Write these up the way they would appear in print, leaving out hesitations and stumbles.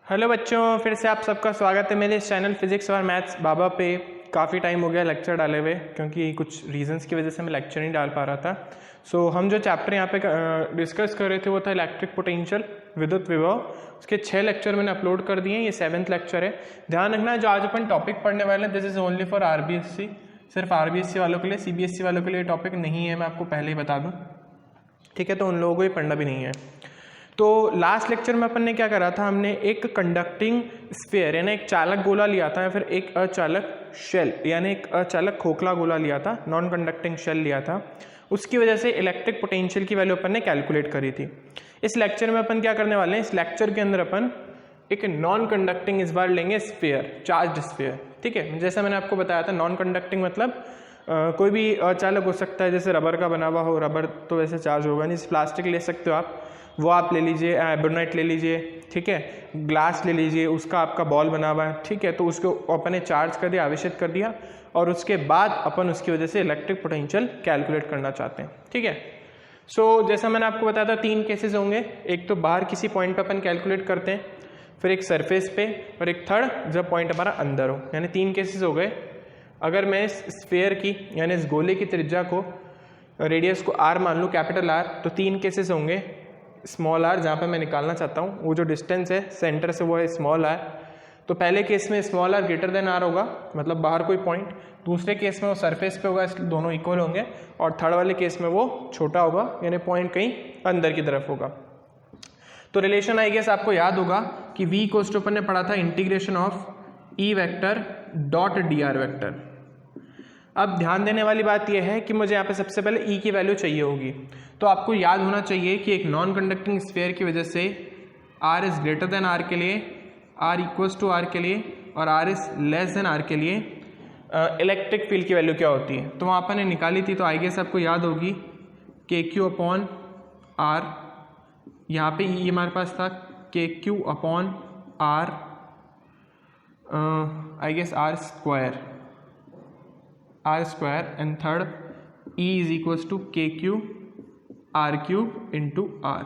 Hello बच्चों, फिर से आप सबका स्वागत है मेरे इस चैनल फिजिक्स और मैथ्स बाबा पे। काफ़ी टाइम हो गया लेक्चर डाले हुए, क्योंकि कुछ रीजंस की वजह से मैं लेक्चर नहीं डाल पा रहा था। हम जो चैप्टर यहाँ पे डिस्कस कर रहे थे वो था इलेक्ट्रिक पोटेंशियल, विद्युत विभव। उसके 6 लेक्चर मैंने अपलोड कर दिए हैं, ये 7th लेक्चर है। ध्यान रखना, जो आज अपन टॉपिक पढ़ने वाले हैं this is only for RBSC, सिर्फ आरबीएससी वालों के लिए, सीबीएसई वालों के लिए टॉपिक नहीं है, मैं आपको पहले ही बता दूँ। ठीक है, तो उन लोगों को ये पढ़ना भी नहीं है। तो लास्ट लेक्चर में अपन ने क्या करा था, हमने एक कंडक्टिंग स्फीयर यानी एक चालक गोला लिया था, या फिर एक अचालक शेल यानी एक अचालक खोखला गोला लिया था, नॉन कंडक्टिंग शेल लिया था। उसकी वजह से इलेक्ट्रिक पोटेंशियल की वैल्यू अपन ने कैलकुलेट करी थी। इस लेक्चर में अपन क्या करने वाले हैं, इस लेक्चर के अंदर अपन एक नॉन कंडक्टिंग इस बार लेंगे स्फीयर, चार्ज्ड स्फीयर। ठीक है, जैसा मैंने आपको बताया था, नॉन कंडक्टिंग मतलब कोई भी अचालक हो सकता है, जैसे रबर का बना हुआ हो, रबर तो वैसे चार्ज होगा नहीं, प्लास्टिक ले सकते हो आप, वो आप ले लीजिए, एबोनाइट ले लीजिए, ठीक है, ग्लास ले लीजिए, उसका आपका बॉल बना हुआ है, ठीक है, तो उसको अपन ने चार्ज कर दिया, आवेशित कर दिया, और उसके बाद अपन उसकी वजह से इलेक्ट्रिक पोटेंशियल कैलकुलेट करना चाहते हैं। ठीक है, जैसा मैंने आपको बताया था 3 केसेस होंगे। एक तो बाहर किसी पॉइंट पे अपन कैलकुलेट करते हैं, फिर एक सरफेस पे, और एक थर्ड जब पॉइंट हमारा अंदर हो, यानी 3 केसेस हो गए। अगर मैं इस स्फीयर की यानी इस गोले की त्रिज्या को, रेडियस को r मान लूँ, कैपिटल R, तो 3 केसेस होंगे। स्मॉल r जहाँ पे मैं निकालना चाहता हूँ, वो जो डिस्टेंस है सेंटर से वो है स्मॉल r। तो पहले केस में small r greater than r होगा, मतलब बाहर कोई पॉइंट। दूसरे केस में वो सरफेस पे होगा, इसलिए दोनों इक्वल होंगे। और थर्ड वाले केस में वो छोटा होगा, यानी पॉइंट कहीं अंदर की तरफ होगा। तो रिलेशन आई गेस आपको याद होगा कि v इक्वल्स टू अपन ने पढ़ा था integration of E vector dot D R vector. अब ध्यान देने वाली बात यह है कि मुझे यहाँ पे सबसे पहले E की वैल्यू चाहिए होगी। तो आपको याद होना चाहिए कि एक नॉन कंडक्टिंग स्फीयर की वजह से R is greater than R के लिए, R इक्वल्स टू R के लिए, और R is less than R के लिए इलेक्ट्रिक फील्ड की वैल्यू क्या होती है, तो वहाँ अपन ने निकाली थी। तो आई गेस आपको याद होगी KQ अपॉन R, यहाँ पे E हमारे पास था KQ upon R, I guess R square, and third E is equals to KQ R cube into R।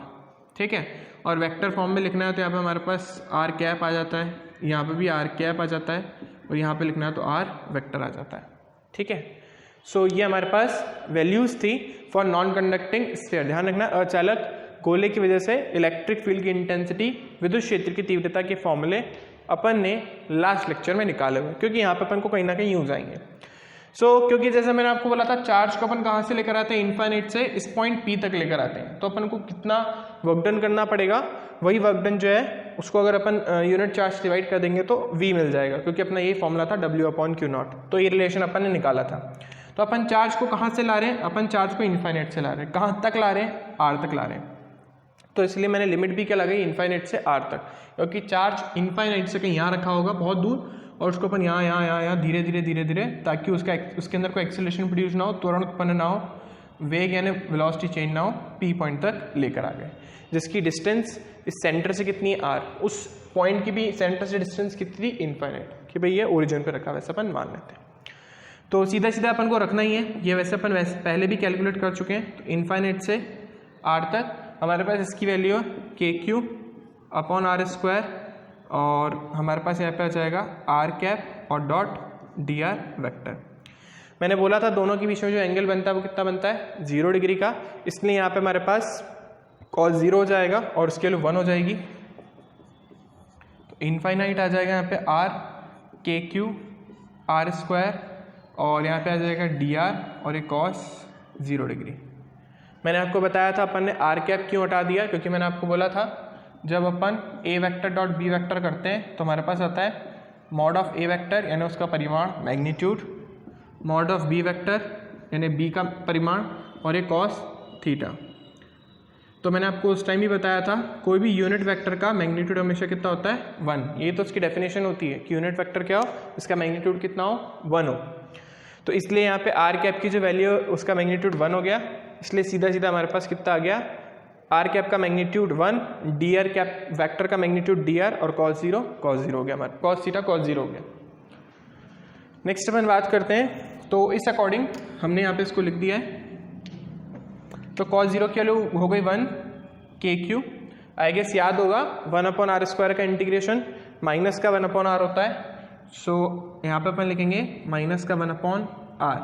ठीक है, और वेक्टर फॉर्म में लिखना है तो यहाँ पे हमारे पास R कैप आ जाता है, यहाँ पे भी R कैप आ जाता है, और यहाँ पे लिखना है तो R वेक्टर आ जाता है। ठीक है, ये हमारे पास वैल्यूज थी फॉर नॉन कंडक्टिंग स्फीयर। ध्यान रखना, अचालक गोले की वजह से इलेक्ट्रिक फील्ड की इंटेंसिटी, विद्युत क्षेत्र की तीव्रता के फॉर्मूले अपन ने लास्ट लेक्चर में निकाले हुए, क्योंकि यहाँ पे अपन को कहीं ना कहीं यूज आएंगे। क्योंकि जैसे मैंने आपको बोला था, चार्ज को अपन कहाँ से लेकर आते हैं, इनफाइनाइट से इस पॉइंट P तक लेकर आते हैं। तो अपन को कितना वर्क डन करना पड़ेगा, वही वर्क डन जो है उसको अगर अपन यूनिट चार्ज डिवाइड कर देंगे तो V मिल जाएगा, क्योंकि अपना ये फॉर्मूला था W अपॉन Q नॉट। तो ये रिलेशन अपन ने निकाला था। तो अपन चार्ज को कहाँ से ला रहे हैं, अपन चार्ज को इनफाइनाइट से ला रहे हैं। कहाँ तक ला रहे हैं, R तक ला रहे हैं। तो इसलिए मैंने लिमिट भी क्या लगाई, इनफाइनाइट से R तक, क्योंकि चार्ज इनफाइनाइट से कहीं यहाँ रखा होगा बहुत दूर, और उसको अपन यहाँ धीरे धीरे, ताकि उसके अंदर कोई एक्सेलरेशन प्रोड्यूस ना हो, त्वरण उत्पन्न ना हो, वेग यानी वेलोसिटी चेंज ना हो, P पॉइंट तक लेकर आ गए, जिसकी डिस्टेंस इस सेंटर से कितनी है R, उस पॉइंट की भी सेंटर से डिस्टेंस कितनी, इनफाइनाइट, कि भाई ये ओरिजिन पे रखा, वैसे अपन मान लेते हैं। तो सीधा अपन को रखना ही है, ये वैसे अपन पहले भी कैलकुलेट कर चुके हैं। तो इनफाइनाइट से R तक हमारे पास इसकी वैल्यू है KQ अपॉन R स्क्वायर, और हमारे पास यहाँ पे आ जाएगा R कैप और डॉट DR वेक्टर। मैंने बोला था दोनों के बीच में जो एंगल बनता है वो कितना बनता है, 0 डिग्री का, इसलिए यहाँ पे हमारे पास cos 0 हो जाएगा और उसके लिए 1 हो जाएगी। तो इनफाइनाइट आ जाएगा यहाँ पे R KQ R स्क्वायर, और यहाँ पे आ जाएगा DR और एक cos 0 डिग्री। मैंने आपको बताया था अपन ने R कैप क्यों हटा दिया, क्योंकि मैंने आपको बोला था जब अपन A vector dot B vector करते हैं तो हमारे पास आता है मॉड ऑफ A वेक्टर यानी उसका परिमाण magnitude, mod of B vector यानी B का परिमाण, और एक cos थीटा। तो मैंने आपको उस टाइम ही बताया था कोई भी यूनिट वेक्टर का मैग्नीट्यूड हमेशा कितना होता है, 1। ये तो उसकी डेफिनेशन होती है कि यूनिट वेक्टर क्या हो, इसका मैग्नीट्यूड कितना हो, 1 हो। तो इसलिए यहाँ पे R कैप की जो वैल्यू है उसका मैग्नीट्यूड 1 हो गया, इसलिए सीधा हमारे पास कितना आ गया, R कैप का मैग्नीट्यूड 1, DR कैप वेक्टर का मैग्नीट्यूड DR, और cos 0 हो गया हमारा, cos थीटा cos 0 हो गया। नेक्स्ट अपन बात करते हैं, तो इस अकॉर्डिंग हमने यहाँ पे इसको लिख दिया है। तो cos 0 की वैल्यू हो गई 1 KQ आई गेस याद होगा 1/r² का इंटीग्रेशन माइनस का 1/r होता है। सो यहाँ पे अपन लिखेंगे माइनस का 1/r,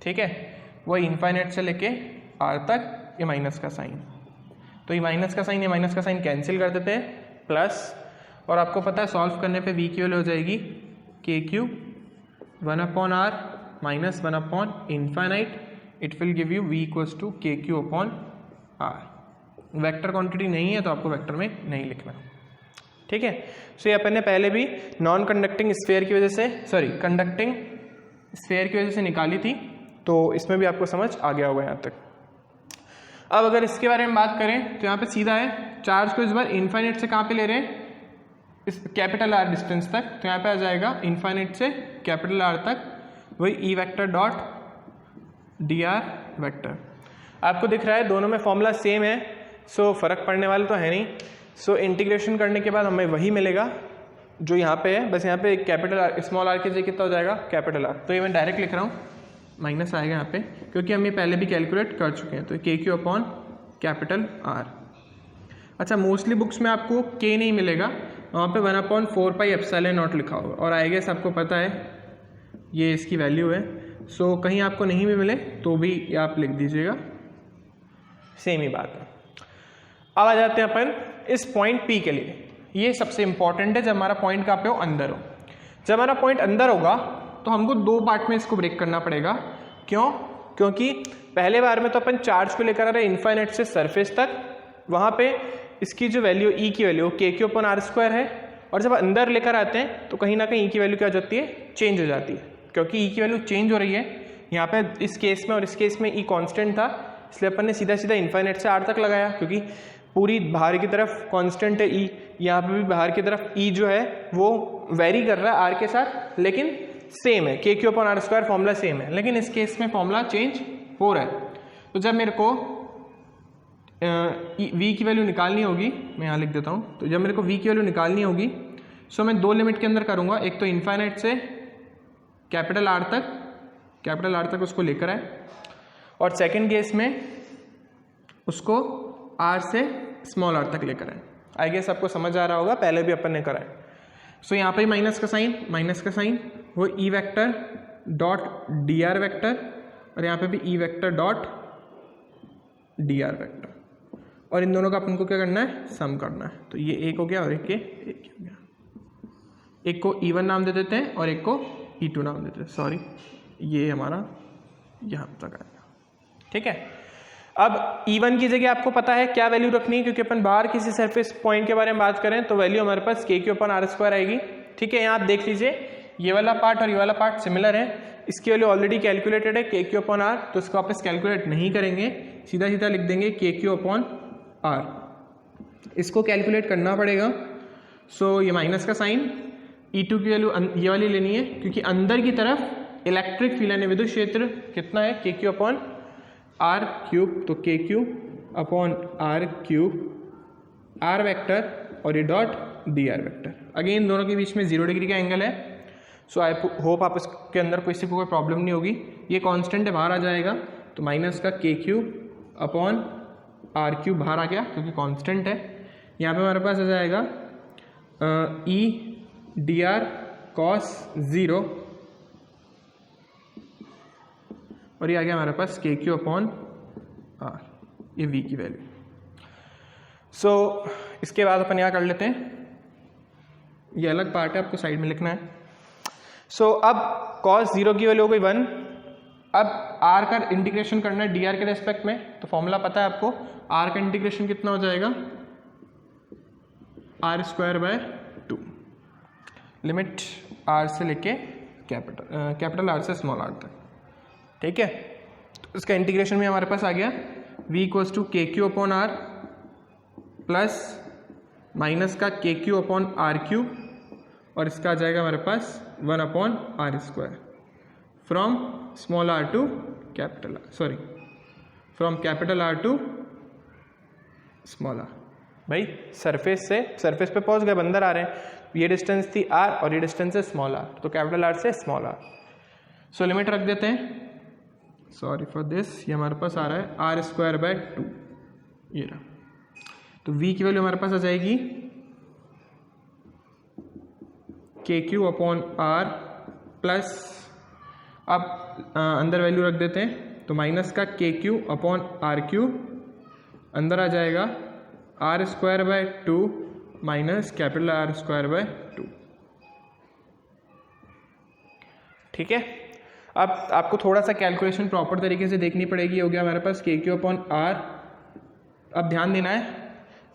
ठीक है, वही इनफाइनाइट से लेके r तक ये माइनस का साइन, तो ये माइनस का साइन, ये माइनस का साइन कैंसिल कर देते हैं प्लस, और आपको पता है सॉल्व करने पे v की वैल्यू हो जाएगी k³ 1/r minus 1/∞, it will give you v = k³/r। Vector quantity नहीं है तो आपको वेक्टर में नहीं लिखना, ठीक है। सो ये अपन ने पहले भी नॉन कंडक्टिंग स्फीयर की वजह से, सॉरी कंडक्टिंग स्फीयर की वजह से निकाली थी, तो इसमें भी आपको समझ आ गया होगा यहाँ तक। अब अगर इसके बारे में बात करें तो यहाँ पे सीधा है, चार्ज को इस बार इनफाइनाइट से कहाँ पे ले रहे हैं, इस कैपिटल R डिस्टेंस तक, तो यहाँ पे आ जाएगा इनफाइनाइट से कैपिटल R तक वही E vector dot dr vector. आपको दिख रहा है दोनों में फॉर्मूला सेम है, सो फर्क पड़ने वाला तो है नहीं। सो इंटीग्रेशन करने के बाद हमें वही मिलेगा जो यहाँ पे है, बस यहाँ पे कैपिटल R स्मॉल r की जगह कितना हो जाएगा कैपिटल R, तो ये मैं डायरेक्ट लिख रहा हूँ, माइनस आएगा यहाँ पे क्योंकि हम ये पहले भी कैलकुलेट कर चुके हैं, तो k³/R। अच्छा, मोस्टली बुक्स में आपको k नहीं मिलेगा, वहाँ पे 1/4πε0 लिखा होगा, और आई गेस आपको पता है ये इसकी वैल्यू है। सो कहीं आपको नहीं भी मिले तो भी आप लिख दीजिएगा, सेम ही बात है। अब आ जाते हैं अपन इस पॉइंट P के लिए, ये सबसे इंपॉर्टेंट है जब हमारा पॉइंट कहाँ पे हो, अंदर हो। जब हमारा पॉइंट अंदर होगा तो हमको दो पार्ट में इसको ब्रेक करना पड़ेगा। क्यों? क्योंकि पहले बार में तो अपन चार्ज को लेकर आ रहे हैं इनफाइनाइट से सरफेस तक, वहाँ पे इसकी जो वैल्यू E की वैल्यू k³/r² है, और जब अंदर लेकर आते हैं तो कहीं ना कहीं E की वैल्यू क्या हो जाती है, चेंज हो जाती है, क्योंकि E की वैल्यू चेंज हो रही है। यहाँ पे इस केस में और इस केस में E कांस्टेंट था, इसलिए अपन ने सीधा सीधा इनफाइनाइट से R तक लगाया, क्योंकि पूरी बाहर की तरफ कांस्टेंट है E, यहाँ पे भी बाहर की तरफ E जो है वो वेरी कर रहा है R के साथ, लेकिन सेम है, k³/r² फॉर्मूला सेम है, लेकिन इस केस में फॉर्मूला चेंज हो रहा है। तो जब मेरे को v की वैल्यू निकालनी होगी, मैं यहाँ लिख देता हूँ, तो जब मेरे को v की वैल्यू निकालनी होगी, सो मैं दो लिमिट के अंदर करूँगा, एक तो इनफाइनाइट से कैपिटल R तक उसको लेकर आए, और सेकेंड केस में उसको R से स्मॉल r तक लेकर आए। आई गेस आपको समझ आ रहा होगा, पहले भी अपन ने करा है। सो यहाँ पे माइनस का साइन वो E vector dot dr vector, और यहाँ पे भी E vector dot dr vector, और इन दोनों का अपन को क्या करना है, सम करना है। तो ये एक हो गया और एक हो गया, एक को E1 नाम दे देते हैं और एक को E2 नाम देते हैं, सॉरी ये हमारा यहाँ तक आएगा, ठीक है। अब E1 की जगह आपको पता है क्या वैल्यू रखनी है, क्योंकि अपन बाहर किसी सरफेस पॉइंट के बारे में बात करें तो वैल्यू हमारे पास k³/r² आएगी, ठीक है। यहाँ आप देख लीजिए ये वाला पार्ट और ये वाला पार्ट सिमिलर है, इसकी वैल्यू ऑलरेडी कैलकुलेटेड है k³/r, तो इसको वापस कैलकुलेट नहीं करेंगे, सीधा सीधा लिख देंगे k³/r। इसको कैलकुलेट करना पड़ेगा। सो ये माइनस का साइन, E2 की वैल्यू ये वाली लेनी है, क्योंकि अंदर की तरफ इलेक्ट्रिक फील्ड यानी विद्युत क्षेत्र कितना है, k³/r³, तो k³/r³, r वेक्टर और ये डॉट dr वेक्टर। अगेन दोनों के बीच में 0 डिग्री का एंगल है। सो आई होप आप इसके अंदर किसी को कोई प्रॉब्लम नहीं होगी। ये कांस्टेंट है, बाहर आ जाएगा, तो माइनस का k³/r³ बाहर आ गया क्योंकि कांस्टेंट है। यहाँ पे हमारे पास आ जाएगा E dr cos 0, और ये आ गया हमारे पास k³/r, ये v की वैल्यू। सो इसके बाद अपन यहाँ कर लेते हैं, ये अलग पार्ट है, आपको साइड में लिखना है। सो अब cos 0 की वैल्यू हो गई 1। अब r का इंटीग्रेशन करना है dr के रेस्पेक्ट में, तो फॉर्मूला पता है आपको, r का इंटीग्रेशन कितना हो जाएगा, r²/2, लिमिट r से लेके कैपिटल R से स्मॉल r तक, ठीक है। तो इसका इंटीग्रेशन में हमारे पास आ गया v = k³/r प्लस माइनस का k³/r³, और इसका आ जाएगा हमारे पास 1/r², from small r to capital R, sorry from capital R to small r। भाई सरफेस पे पहुंच गए, अंदर आ रहे हैं, ये डिस्टेंस थी r और ये डिस्टेंस है स्मॉल r, तो कैपिटल R से स्मॉल r। सो लिमिट रख देते हैं, सॉरी फॉर दिस, ये हमारे पास आ रहा है r²/2, ये रहा। तो तो v की वैल्यू हमारे पास आ जाएगी के क्यू अपॉन आर प्लस, अब अंदर वैल्यू रख देते हैं तो माइनस का के क्यू अपॉन आर क्यू, अंदर आ जाएगा R square by 2 minus capital R square by 2। ठीक है, अब आपको थोड़ा सा कैलकुलेशन प्रॉपर तरीके से देखनी पड़ेगी। हो गया हमारे पास के क्यू अपॉन आर, अब ध्यान देना है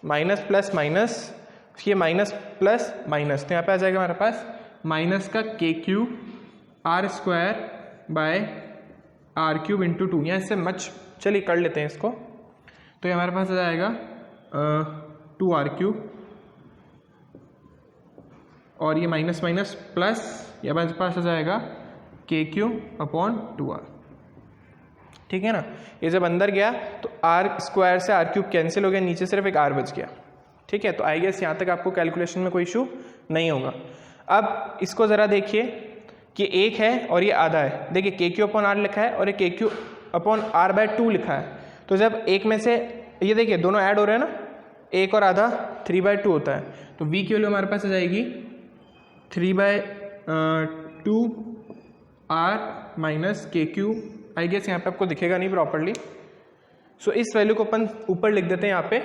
माइनस प्लस माइनस, ये माइनस प्लस माइनस, तो यहाँ पे आ जाएगा हमारे पास माइनस का के Q R square by R cube into 2। यहाँ इससे मच चलिए कर लेते हैं इसको, तो ये हमारे पास आ जाएगा 2 आर क्यूब, और ये माइनस माइनस प्लस, ये हमारे पास आ जाएगा के क्यू अपॉन 2r। ठीक है ना, ये जब अंदर गया तो आर स्क्वायर से आर क्यूब कैंसिल हो गया, नीचे सिर्फ एक आर बच गया। ठीक है, तो आई गेस यहाँ तक आपको कैलकुलेशन में कोई इशू नहीं होगा। अब इसको ज़रा देखिए कि एक है और ये आधा है। देखिए के क्यू अपॉन आर लिखा है और ये के क्यू अपॉन आर बाय 2 लिखा है, तो जब एक में से ये देखिए दोनों ऐड हो रहे हैं ना, एक और आधा 3/2 होता है, तो v की वैल्यू हमारे पास आ जाएगी 3/2 r माइनस के क्यू। आई गेस यहाँ पे आपको दिखेगा नहीं प्रॉपरली, सो इस वैल्यू को अपन ऊपर लिख देते हैं यहाँ पे।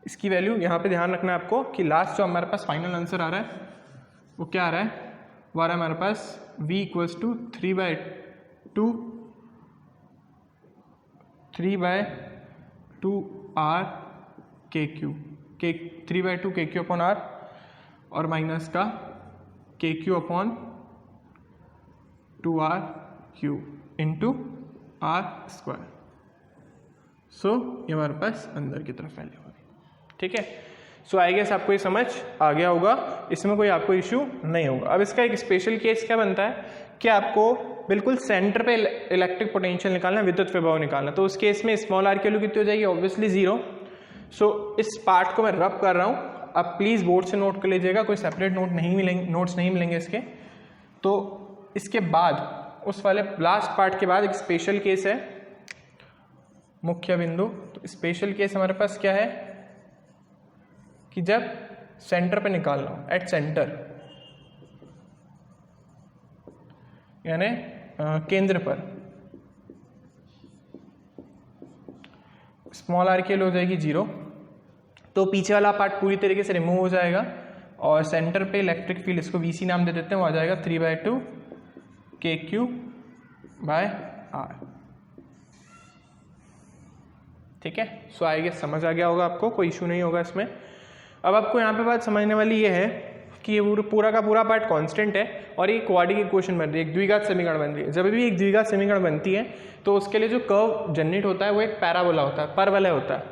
इसकी वैल्यू यहाँ पे ध्यान रखना है आपको कि लास्ट जो हमारे पास फाइनल आंसर आ रहा है वो क्या आ रहा है, वो आ रहा है हमारे पास v equals to 3/2 r k q, k 3/2 k Q upon r और माइनस का के Q upon 2r cube into are square. So ये हमारे पास अंदर की तरफ वैल्यू होगी। ठीक है, सो आई गेस आपको ये समझ आ गया होगा, इसमें कोई आपको इश्यू नहीं होगा। अब इसका एक स्पेशल केस क्या बनता है कि आपको बिल्कुल सेंटर पे इलेक्ट्रिक पोटेंशियल निकालना है, विद्युत विभव निकालना, तो उस केस में स्मॉल आर की वैल्यू कितनी हो जाएगी, ऑब्वियसली 0। सो इस पार्ट को मैं रब कर रहा हूँ, आप प्लीज़ बोर्ड से नोट कर लीजिएगा, कोई सेपरेट नोट्स नहीं मिलेंगे इसके। तो इसके बाद उस वाले लास्ट पार्ट के बाद एक स्पेशल केस है, मुख्य बिंदु। तो स्पेशल केस हमारे पास क्या है कि जब सेंटर पे निकालना हो, एट सेंटर, यानी केंद्र पर, स्मॉल आर की वैल्यू हो जाएगी 0, तो पीछे वाला पार्ट पूरी तरीके से रिमूव हो जाएगा और सेंटर पे इलेक्ट्रिक फील्ड, इसको वीसी नाम दे देते हैं, वो आ जाएगा 3/2 के क्यू बाय आर। ठीक है, सो आई गेस समझ आ गया होगा आपको, कोई इशू नहीं होगा इसमें। अब आपको यहाँ पे बात समझने वाली ये है कि ये पूरा का पूरा पार्ट कांस्टेंट है और ये क्वाड्रिक इक्वेशन बन रही है, एक द्विघात समीकरण बन रही है। जब भी एक द्विघात समीकरण बनती है तो उसके लिए जो कर्व जनरेट होता है वो एक पैराबोला होता है, परवलय होता है।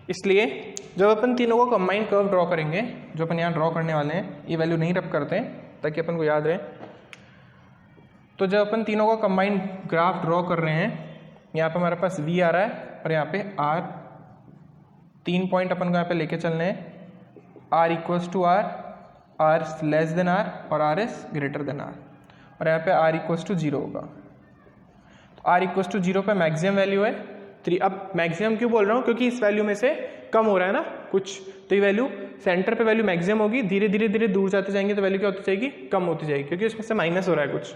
इसलिए जब अपन तीनों को कंबाइन कर्व ड्रॉ करेंगे, जो अपन यहाँ ड्रॉ करने वाले हैं, ये वैल्यू नहीं रब करते हैं ताकि अपन को याद रहे, तो जब अपन तीनों का कंबाइन ग्राफ ड्रॉ कर रहे हैं, यहाँ पे हमारे पास v आ रहा है और यहाँ पे r, 3 पॉइंट अपन को यहाँ पे लेके चलने हैं, r equals to r, r less than r और r is greater than r, और यहाँ पे r इक्वल्स टू 0 होगा। तो r इक्वल्स टू 0 पे मैक्सिमम वैल्यू है 3। अब मैक्सिमम क्यों बोल रहा हूँ, क्योंकि इस वैल्यू में से कम हो रहा है ना कुछ, तो ये वैल्यू सेंटर पे वैल्यू मैक्सिमम होगी, धीरे धीरे धीरे दूर जाते जाएंगे तो वैल्यू क्या होती जाएगी, कम होती जाएगी, क्योंकि उसमें से माइनस हो रहा है कुछ।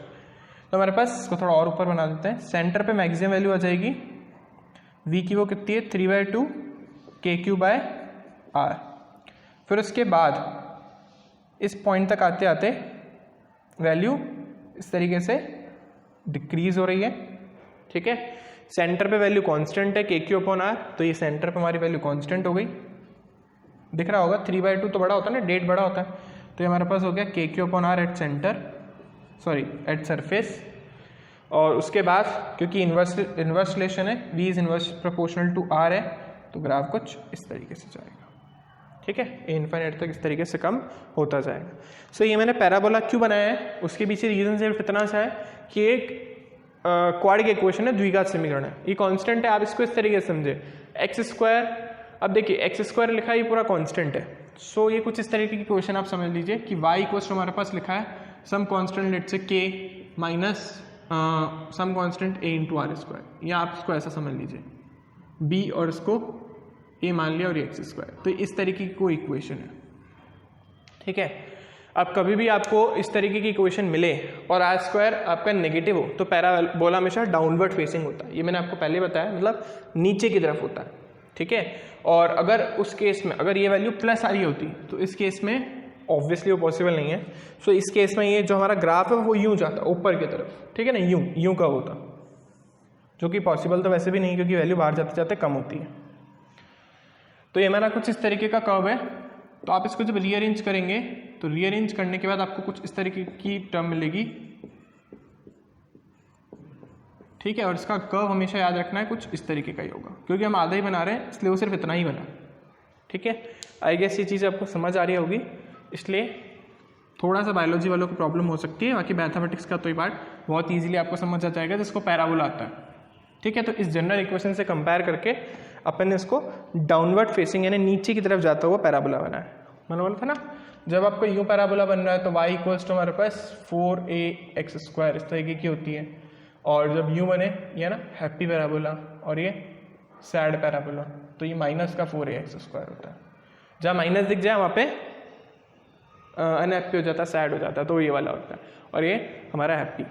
तो हमारे पास इसको थोड़ा और ऊपर बना देते हैं, सेंटर पे मैक्सिमम वैल्यू आ जाएगी v की, वो कितनी है 3/2 के क्यू बाय आर। फिर उसके बाद इस पॉइंट तक आते आते वैल्यू इस तरीके से डिक्रीज हो रही है। ठीक है, सेंटर पे वैल्यू कांस्टेंट है के क्यू अपॉन आर, तो ये सेंटर पे हमारी वैल्यू कांस्टेंट हो गई, दिख रहा होगा। 3/2 तो बड़ा होता है ना, डेट बड़ा होता है, तो ये हमारे पास हो गया K Q upon R at center, sorry at surface. और उसके बाद क्योंकि इन्वर्स रिलेशन है, v is inverse proportional to r है, तो ग्राफ कुछ इस तरीके से जाएगा। ठीक है, इनफाइनाइट तक इस तरीके से कम होता जाएगा। सो ये मैंने पैराबोला क्यों बनाया है, उसके पीछे रीजन सिर्फ इतना सा है कि एक क्वाड्रिक इक्वेशन है, द्विघात समीकरण है, ये कांस्टेंट है, आप इसको इस तरीके से समझे x²। अब देखिए x² लिखा है, ये पूरा कांस्टेंट है। सो ये कुछ इस तरीके की इक्वेशन आप समझ लीजिए कि y इक्वल्स टू हमारे पास लिखा है some constant let say k minus some constant a into are square, या आप इसको ऐसा समझ लीजिए। बी और इसको ए मान लिया और ये एक्स स्क्वायर। तो इस तरीके की कोई इक्वेशन है, ठीक है। अब कभी भी आपको इस तरीके की इक्वेशन मिले और आर स्क्वायर आपका नेगेटिव हो तो पैराबोला हमेशा डाउनवर्ड फेसिंग होता है, ये मैंने आपको पहले बताया, मतलब नीचे की तरफ होता है, ठीक है। और अगर उस केस में अगर ये वैल्यू प्लस आ रही होती तो इस केस में ऑब्वियसली वो पॉसिबल नहीं है। सो इस केस में ये जो हमारा ग्राफ है वो यूं जाता ऊपर की तरफ, ठीक है ना, यूं का होता, जो कि पॉसिबल तो वैसे भी नहीं क्योंकि वैल्यू बाहर जाते जाते कम होती है। तो ये हमारा कुछ इस तरीके का कर्व है। तो आप इसको जब रीअरेंज करेंगे तो रीअरेंज करने के बाद आपको कुछ इस तरीके की टर्म मिलेगी, ठीक है। और इसका कर्व हमेशा याद रखना है कुछ इस तरीके का ही होगा, क्योंकि हम आधा ही बना रहे हैं इसलिए वो सिर्फ इतना ही बना, ठीक है। आई गेस ये चीज़ आपको समझ आ रही होगी, इसलिए थोड़ा सा बायोलॉजी वालों को प्रॉब्लम हो सकती है, बाकी मैथमेटिक्स का तो ये पार्ट बहुत ईजिली आपको समझ आ जाएगा जिसको पैराबोला आता है, ठीक है। तो इस जनरल इक्वेशन से कंपेयर करके अपन ने इसको डाउनवर्ड फेसिंग यानी नीचे की तरफ जाता हुआ पैराबोला बनाया। मैंने बोला था ना, जब आपको यू पैराबोला बन रहा है तो y इक्वल्स टू हमारे पास 4ax स्क्वायर इस तरीके की होती है, और जब यू बने ये ना हैप्पी पैराबोला और ये सैड पैराबोला तो ये माइनस का 4ax स्क्वायर होता है। जहाँ माइनस दिख जाए वहाँ पे अनहैप्पी हो जाता है, सैड हो जाता है, तो ये वाला होता है, और ये हमारा हैप्पी,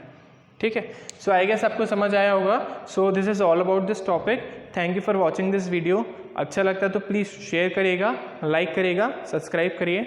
ठीक है। सो आई गेस आपको समझ आया होगा। So this is all about this topic. Thank you for watching this video. अच्छा लगता है तो प्लीज़ शेयर करिएगा, लाइक करिएगा, सब्सक्राइब करिए।